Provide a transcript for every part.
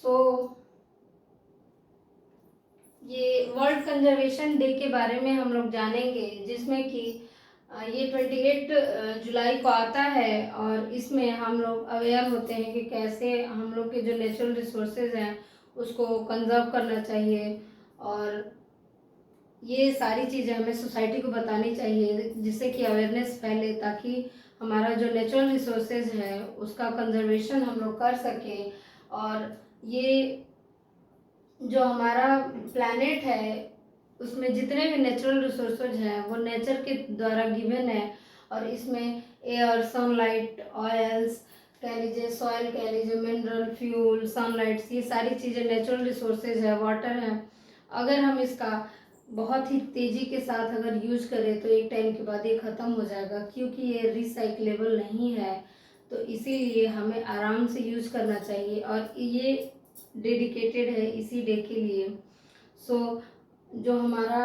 सो ये world conservation day के बारे में हम लोग जानेंगे, जिसमें कि ये 28 जुलाई को आता है और इसमें हम लोग अवेयर होते हैं कि कैसे हम लोग के जो नेचुरल रिसोर्सेज हैं उसको कंजर्व करना चाहिए। और ये सारी चीज़ें हमें सोसाइटी को बतानी चाहिए जिससे कि अवेयरनेस फैले, ताकि हमारा जो नेचुरल रिसोर्सेज है उसका कंजर्वेशन हम लोग कर सकें। और ये जो हमारा प्लैनेट है उसमें जितने भी नेचुरल रिसोर्सेज हैं वो नेचर के द्वारा गिवन है। और इसमें एयर, सनलाइट, ऑयल्स कह लीजिए, सॉइल कह लीजिए, मिनरल, फ्यूल, सनलाइट्स, ये सारी चीज़ें नेचुरल रिसोर्सेज है, वाटर है। अगर हम इसका बहुत ही तेज़ी के साथ अगर यूज करें तो एक टाइम के बाद ये ख़त्म हो जाएगा, क्योंकि ये रिसाइक्लेबल नहीं है। तो इसीलिए हमें आराम से यूज करना चाहिए और ये डेडिकेटेड है इसी डे के लिए। सो जो हमारा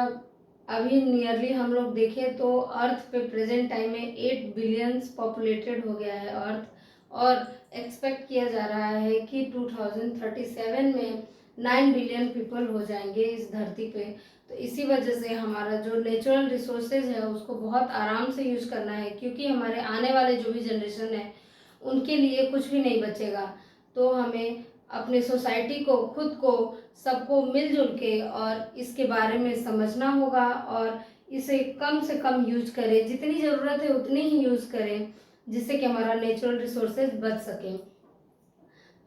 अभी नियरली हम लोग देखें तो अर्थ पे प्रेजेंट टाइम में 8 बिलियंस पॉपुलेटेड हो गया है अर्थ, और एक्सपेक्ट किया जा रहा है कि 2037 में 9 बिलियन पीपल हो जाएंगे इस धरती पे। तो इसी वजह से हमारा जो नेचुरल रिसोर्सेज है उसको बहुत आराम से यूज करना है, क्योंकि हमारे आने वाले जो भी जनरेशन है उनके लिए कुछ भी नहीं बचेगा। तो हमें अपने सोसाइटी को, खुद को, सबको मिलजुल के और इसके बारे में समझना होगा और इसे कम से कम यूज करें, जितनी ज़रूरत है उतनी ही यूज करें, जिससे कि हमारा नेचुरल रिसोर्सेज बच सके।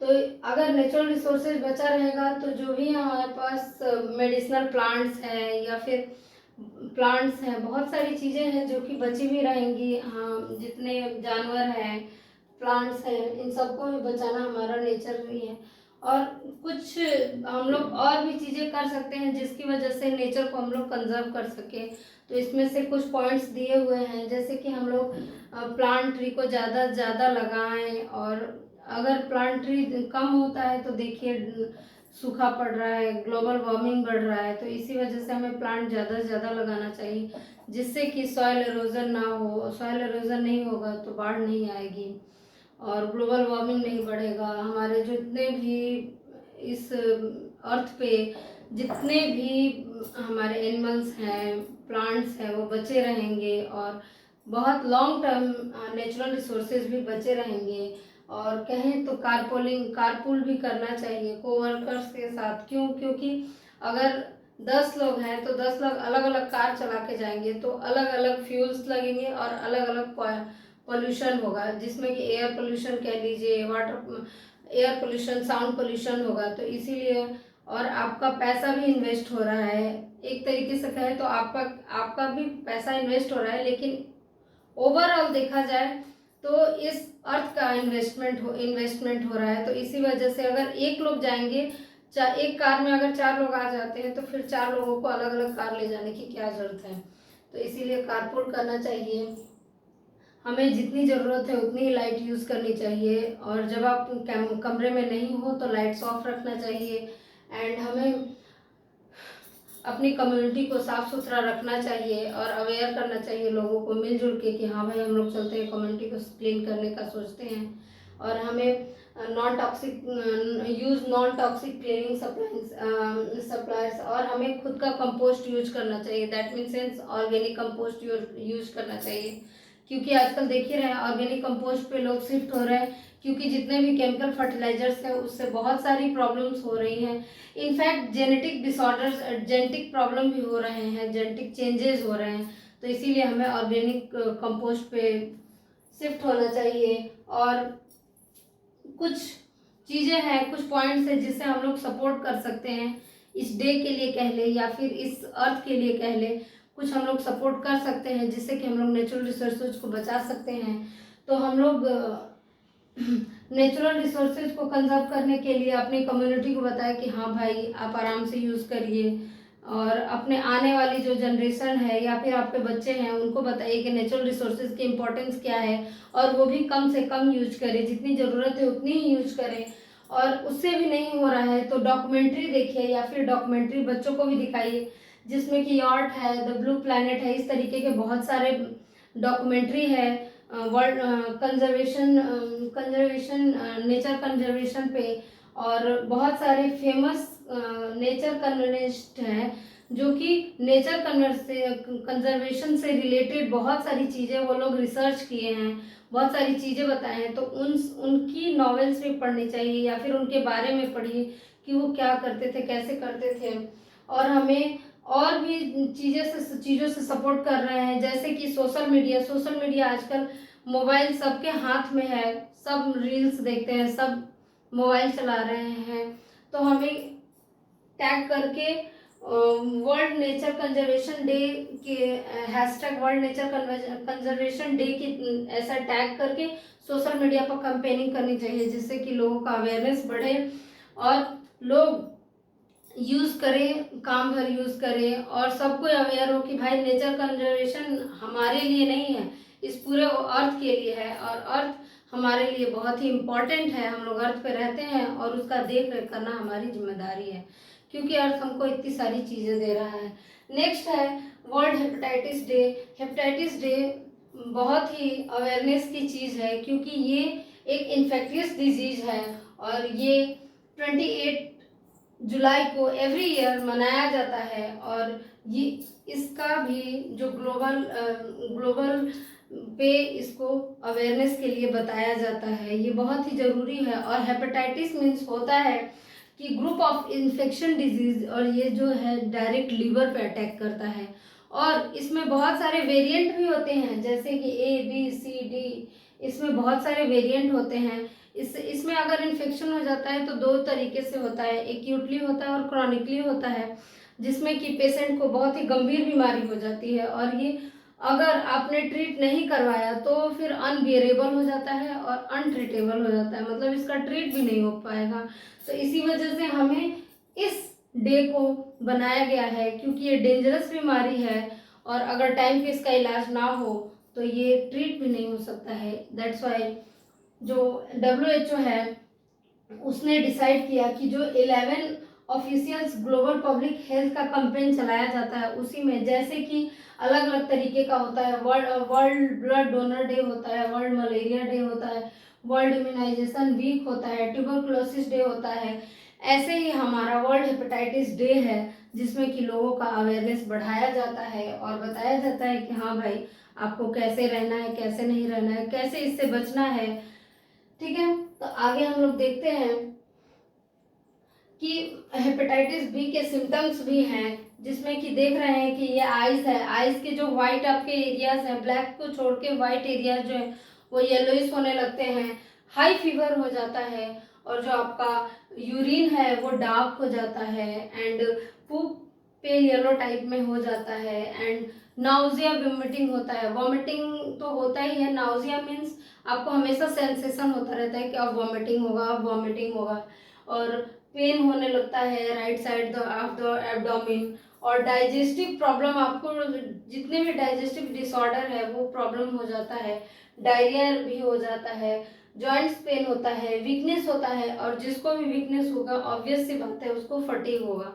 तो अगर नेचुरल रिसोर्सेज बचा रहेगा तो जो भी हमारे पास मेडिसिनल प्लांट्स हैं या फिर प्लांट्स हैं, बहुत सारी चीज़ें हैं जो कि बची भी रहेंगी। हाँ, जितने जानवर हैं, प्लांट्स हैं, इन सबको भी बचाना हमारा नेचर ही है। और कुछ हम लोग और भी चीज़ें कर सकते हैं जिसकी वजह से नेचर को हम लोग कंजर्व कर सके। तो इसमें से कुछ पॉइंट्स दिए हुए हैं, जैसे कि हम लोग प्लांट ट्री को ज़्यादा से ज़्यादा लगाएं। और अगर प्लांट ट्री कम होता है तो देखिए सूखा पड़ रहा है, ग्लोबल वार्मिंग बढ़ रहा है। तो इसी वजह से हमें प्लांट ज़्यादा से ज़्यादा लगाना चाहिए, जिससे कि सॉइल एरोजन ना हो। सॉइल एरोजन नहीं होगा तो बाढ़ नहीं आएगी और ग्लोबल वार्मिंग नहीं बढ़ेगा। हमारे जितने भी इस अर्थ पे जितने भी हमारे एनिमल्स हैं, प्लांट्स हैं, वो बचे रहेंगे और बहुत लॉन्ग टर्म नेचुरल रिसोर्सेज भी बचे रहेंगे। और कहें तो कारपूल भी करना चाहिए कोवर्कर्स के साथ। क्यों? क्योंकि अगर 10 लोग हैं तो 10 लोग अलग अलग कार चला के जाएंगे तो अलग अलग फ्यूल्स लगेंगे और अलग अलग पोल्यूशन होगा, जिसमें कि एयर पोल्यूशन कह लीजिए, water air pollution, sound pollution होगा। तो इसीलिए, और आपका पैसा भी इन्वेस्ट हो रहा है, एक तरीके से कहे तो आपका भी पैसा इन्वेस्ट हो रहा है, लेकिन ओवरऑल देखा जाए तो इस अर्थ का इन्वेस्टमेंट हो रहा है। तो इसी वजह से अगर एक लोग जाएंगे, एक कार में अगर 4 लोग आ जाते हैं तो फिर 4 लोगों को अलग अलग कार ले जाने की क्या जरूरत है। तो इसीलिए कारपूल करना चाहिए। हमें जितनी ज़रूरत है उतनी ही लाइट यूज़ करनी चाहिए, और जब आप कमरे में नहीं हो तो लाइट्स ऑफ रखना चाहिए। एंड हमें अपनी कम्युनिटी को साफ सुथरा रखना चाहिए और अवेयर करना चाहिए लोगों को मिलजुल के कि हाँ भाई हम लोग चलते हैं, कम्युनिटी को क्लीन करने का सोचते हैं। और हमें नॉन टॉक्सिक क्लीनिंग सप्लायर्स, और हमें खुद का कंपोस्ट यूज करना चाहिए। That means organic compost use करना चाहिए, क्योंकि आजकल देख ही रहे हैं ऑर्गेनिक कंपोस्ट पे लोग शिफ्ट हो रहे हैं, क्योंकि जितने भी केमिकल फर्टिलाइजर्स हैं उससे बहुत सारी प्रॉब्लम्स हो रही हैं। In fact genetic disorders, genetic problem भी हो रहे हैं, जेनेटिक चेंजेस हो रहे हैं। तो इसीलिए हमें ऑर्गेनिक कंपोस्ट पे शिफ्ट होना चाहिए। और कुछ चीज़ें हैं, कुछ पॉइंट्स हैं जिससे हम लोग सपोर्ट कर सकते हैं इस डे के लिए कह ले या फिर इस अर्थ के लिए कह ले। कुछ हम लोग सपोर्ट कर सकते हैं जिससे कि हम लोग नेचुरल रिसोर्सेज को बचा सकते हैं। तो हम लोग नेचुरल रिसोर्सेज को कंजर्व करने के लिए अपनी कम्युनिटी को बताएं कि हाँ भाई आप आराम से यूज़ करिए, और अपने आने वाली जो जनरेशन है या फिर आपके बच्चे हैं उनको बताइए कि नेचुरल रिसोर्सेज की इम्पोर्टेंस क्या है, और वो भी कम से कम यूज करें, जितनी ज़रूरत है उतनी ही यूज करें। और उससे भी नहीं हो रहा है तो डॉक्यूमेंट्री देखिए, या फिर डॉक्यूमेंट्री बच्चों को भी दिखाइए, जिसमें कि यॉर्ट है, द ब्लू प्लैनेट है, इस तरीके के बहुत सारे डॉक्यूमेंट्री है वर्ल्ड कंजर्वेशन नेचर कंजर्वेशन पे। और बहुत सारे फेमस नेचर कन्वर्निस्ट हैं जो कि नेचर कंजर्वेशन से रिलेटेड बहुत सारी चीज़ें वो लोग रिसर्च किए हैं, बहुत सारी चीज़ें बताए हैं। तो उनकी नॉवेल्स भी पढ़नी चाहिए या फिर उनके बारे में पढ़िए कि वो क्या करते थे, कैसे करते थे। और हमें और भी चीज़ों से सपोर्ट कर रहे हैं, जैसे कि सोशल मीडिया आजकल मोबाइल सबके हाथ में है, सब रील्स देखते हैं, सब मोबाइल चला रहे हैं। तो हमें टैग करके वर्ल्ड नेचर कंजर्वेशन डे के hashtag world nature conservation day की ऐसा टैग करके सोशल मीडिया पर कैंपेनिंग करनी चाहिए, जिससे कि लोगों का अवेयरनेस बढ़े और लोग यूज़ करें, काम भर यूज़ करें और सबको अवेयर हो कि भाई नेचर कंजर्वेशन हमारे लिए नहीं है, इस पूरे अर्थ के लिए है और अर्थ हमारे लिए बहुत ही इम्पॉर्टेंट है। हम लोग अर्थ पे रहते हैं और उसका देख रेख करना हमारी जिम्मेदारी है, क्योंकि अर्थ हमको इतनी सारी चीज़ें दे रहा है। नेक्स्ट है world hepatitis day. Hepatitis day बहुत ही अवेयरनेस की चीज़ है, क्योंकि ये एक इन्फेक्टियस डिजीज है और ये 28 जुलाई को एवरी ईयर मनाया जाता है। और ये इसका भी जो ग्लोबल पे इसको अवेयरनेस के लिए बताया जाता है, ये बहुत ही ज़रूरी है। और हेपेटाइटिस मीन्स होता है कि ग्रुप ऑफ इन्फेक्शन डिजीज, और ये जो है डायरेक्ट लीवर पे अटैक करता है और इसमें बहुत सारे वेरिएंट भी होते हैं, जैसे कि ABCD, इसमें बहुत सारे वेरिएंट होते हैं। इसमें अगर इन्फेक्शन हो जाता है तो दो तरीके से होता है, एक्यूटली होता है और क्रॉनिकली होता है, जिसमें कि पेशेंट को बहुत ही गंभीर बीमारी हो जाती है और ये अगर आपने ट्रीट नहीं करवाया तो फिर अनबियरेबल हो जाता है और अनट्रीटेबल हो जाता है, मतलब इसका ट्रीट भी नहीं हो पाएगा। तो इसी वजह से हमें इस डे को बनाया गया है, क्योंकि ये डेंजरस बीमारी है और अगर टाइम पे इसका इलाज ना हो तो ये ट्रीट भी नहीं हो सकता है। दैट्स वाई जो WHO है उसने डिसाइड किया कि जो 11 ऑफिशियल्स ग्लोबल पब्लिक हेल्थ का कैंपेन चलाया जाता है, उसी में जैसे कि अलग अलग तरीके का होता है, वर्ल्ड ब्लड डोनर डे होता है, वर्ल्ड मलेरिया डे होता है, वर्ल्ड इम्यूनाइजेशन वीक होता है, ट्यूबरकुलोसिस डे होता है, ऐसे ही हमारा वर्ल्ड हेपेटाइटिस डे है, जिसमें कि लोगों का अवेयरनेस बढ़ाया जाता है और बताया जाता है कि हाँ भाई आपको कैसे रहना है, कैसे नहीं रहना है, कैसे इससे बचना है। ठीक है, तो आगे हम लोग देखते हैं कि हेपेटाइटिस बी के सिम्टम्स भी हैं, जिसमें कि देख रहे हैं कि ये आइज है, आइज के जो व्हाइट आपके एरियाज हैं, ब्लैक को छोड़ के व्हाइट एरियाज जो है वो येलोइश होने लगते हैं, हाई फीवर हो जाता है और जो आपका यूरिन है वो डार्क हो जाता है and poop pale yellow type में हो जाता है एंड नाउजिया वॉमिटिंग होता है। वॉमिटिंग तो होता ही है, नाउजिया मीन्स आपको हमेशा सेंसेशन होता रहता है कि अब वॉमिटिंग होगा, अब वॉमिटिंग होगा, और पेन होने लगता है right side of the abdomen, और डाइजेस्टिव प्रॉब्लम, आपको जितने भी डाइजेस्टिव डिसऑर्डर है वो प्रॉब्लम हो जाता है, डायरिया भी हो जाता है, जॉइंट्स पेन होता है, वीकनेस होता है, और जिसको भी वीकनेस होगा ऑब्वियस सी बात है उसको फटीग होगा।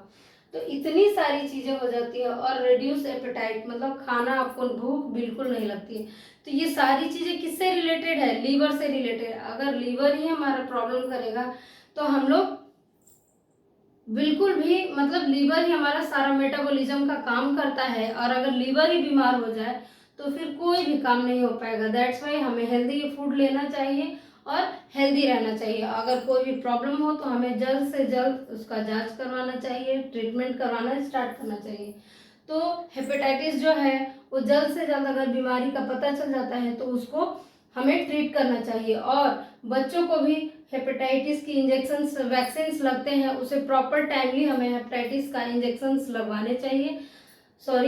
तो इतनी सारी चीज़ें हो जाती है और रिड्यूस एपेटाइट, मतलब खाना आपको भूख बिल्कुल नहीं लगती है। तो ये सारी चीज़ें किससे रिलेटेड है? लीवर से रिलेटेड। अगर लीवर ही हमारा प्रॉब्लम करेगा तो हम लोग बिल्कुल भी, मतलब लीवर ही हमारा सारा मेटाबॉलिज्म का काम करता है और अगर लीवर ही बीमार हो जाए तो फिर कोई भी काम नहीं हो पाएगा। दैट्स वाई हमें हेल्दी फूड लेना चाहिए और हेल्दी रहना चाहिए। अगर कोई भी प्रॉब्लम हो तो हमें जल्द से जल्द उसका जांच करवाना चाहिए, ट्रीटमेंट करवाना स्टार्ट करना चाहिए। तो हेपेटाइटिस जो है वो जल्द से जल्द अगर बीमारी का पता चल जाता है तो उसको हमें ट्रीट करना चाहिए। और बच्चों को भी हेपेटाइटिस की इंजेक्शंस, वैक्सीन्स लगते हैं, उसे प्रॉपर टाइमली हमें हेपेटाइटिस का इंजेक्शंस लगवाने चाहिए,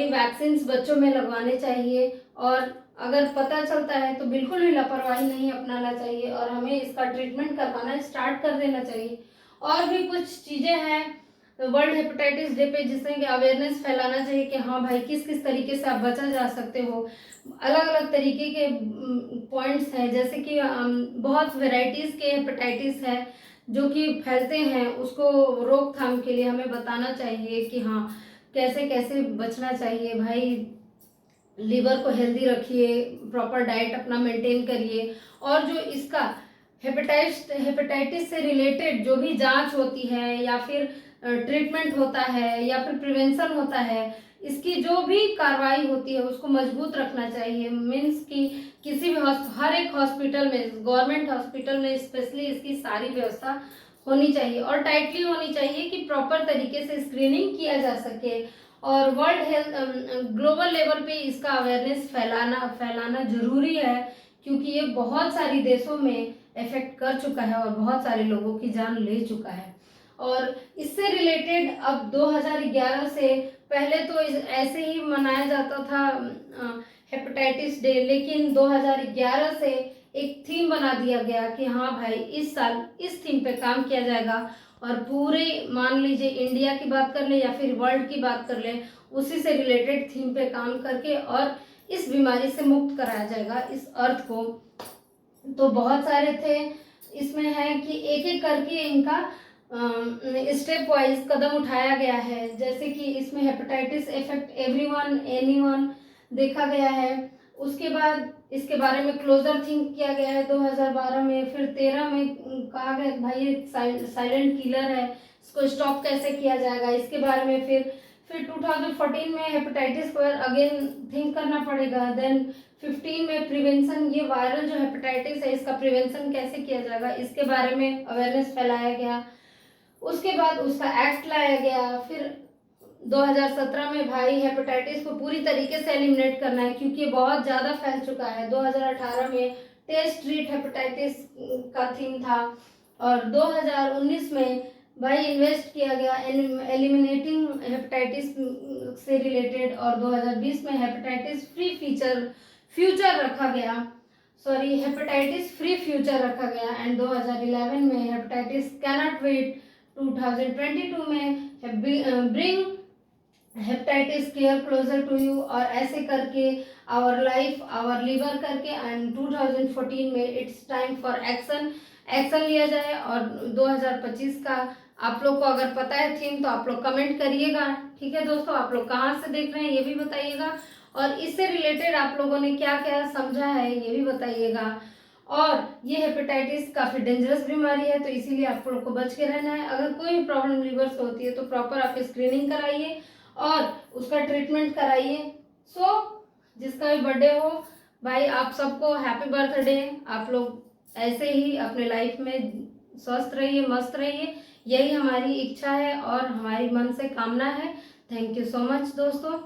वैक्सीन्स बच्चों में लगवाने चाहिए। और अगर पता चलता है तो बिल्कुल भी लापरवाही नहीं अपनाना चाहिए और हमें इसका ट्रीटमेंट करवाना स्टार्ट कर देना चाहिए। और भी कुछ चीज़ें हैं वर्ल्ड हेपेटाइटिस डे पे जिससे कि अवेयरनेस फैलाना चाहिए कि हाँ भाई किस किस तरीके से आप बचा जा सकते हो। अलग अलग तरीके के पॉइंट्स हैं, जैसे कि बहुत वेराइटीज़ के हेपेटाइटिस है जो कि फैलते हैं, उसको रोकथाम के लिए हमें बताना चाहिए कि हाँ कैसे कैसे बचना चाहिए। भाई लीवर को हेल्दी रखिए, प्रॉपर डाइट अपना मेंटेन करिए, और जो इसका हेपेटाइटिस से रिलेटेड जो भी जांच होती है या फिर ट्रीटमेंट होता है या फिर प्रिवेंशन होता है, इसकी जो भी कार्रवाई होती है उसको मजबूत रखना चाहिए। मीन्स कि किसी भी हर एक हॉस्पिटल में, गवर्नमेंट हॉस्पिटल में स्पेशली इसकी सारी व्यवस्था होनी चाहिए और टाइटली होनी चाहिए कि प्रॉपर तरीके से स्क्रीनिंग किया जा सके। और वर्ल्ड हेल्थ ग्लोबल लेवल पे इसका अवेयरनेस फैलाना जरूरी है, क्योंकि ये बहुत सारी देशों में इफेक्ट कर चुका है और बहुत सारे लोगों की जान ले चुका है। और इससे रिलेटेड अब 2011 से, पहले तो ऐसे ही मनाया जाता था हेपेटाइटिस डे, लेकिन 2011 से एक थीम बना दिया गया कि हाँ भाई इस साल इस थीम पे काम किया जाएगा और पूरे, मान लीजिए इंडिया की बात कर ले या फिर वर्ल्ड की बात कर ले, उसी से रिलेटेड थीम पे काम करके और इस बीमारी से मुक्त कराया जाएगा इस अर्थ को। तो बहुत सारे थे इसमें है कि एक एक करके इनका स्टेप वाइज कदम उठाया गया है। जैसे कि इसमें हेपेटाइटिस इफेक्ट एवरीवन एनीवन देखा गया है। उसके बाद इसके बारे में क्लोजर थिंक किया गया है 2012 में। फिर 13 में कहा गया भाई ये साइलेंट किलर है, इसको स्टॉप कैसे किया जाएगा, इसके बारे में। फिर 2014 में हेपेटाइटिस पर अगेन थिंक करना पड़ेगा। देन 15 में प्रिवेंशन, ये वायरल जो हेपेटाइटिस है इसका प्रिवेंशन कैसे किया जाएगा, इसके बारे में अवेयरनेस फैलाया गया। उसके बाद उसका एक्ट लाया गया। फिर 2017 में भाई हेपेटाइटिस को पूरी तरीके से एलिमिनेट करना है, क्योंकि ये बहुत ज़्यादा फैल चुका है। 2018 में टेस्ट ट्रीट हेपेटाइटिस का थीम था और 2019 में भाई इन्वेस्ट किया गया एलिमिनेटिंग हेपेटाइटिस से रिलेटेड, और 2020 में हेपेटाइटिस फ्री फ्यूचर रखा गया, सॉरी हेपेटाइटिस फ्री फ्यूचर रखा गया। एंड 2011 में हेपेटाइटिस कैनॉट वेट, 2022 में bring hepatitis care closer to you, और ऐसे करके आवर लाइफ आवर लिवर करके। एंड 2014 में इट्स टाइम फॉर एक्शन लिया जाए। और 2025 का आप लोग को अगर पता है थीम तो आप लोग कमेंट करिएगा। ठीक है दोस्तों, आप लोग कहाँ से देख रहे हैं ये भी बताइएगा, और इससे रिलेटेड आप लोगों ने क्या क्या समझा है ये भी बताइएगा। और ये हेपेटाइटिस काफ़ी डेंजरस बीमारी है, तो इसीलिए आप लोग को बच के रहना है। अगर कोई भी प्रॉब्लम लीवर से होती है तो प्रॉपर आप स्क्रीनिंग कराइए और उसका ट्रीटमेंट कराइए। सो जिसका भी बर्थडे हो भाई, आप सबको हैप्पी बर्थडे। आप लोग ऐसे ही अपने लाइफ में स्वस्थ रहिए, मस्त रहिए, यही हमारी इच्छा है और हमारी मन से कामना है। थैंक यू सो मच दोस्तों।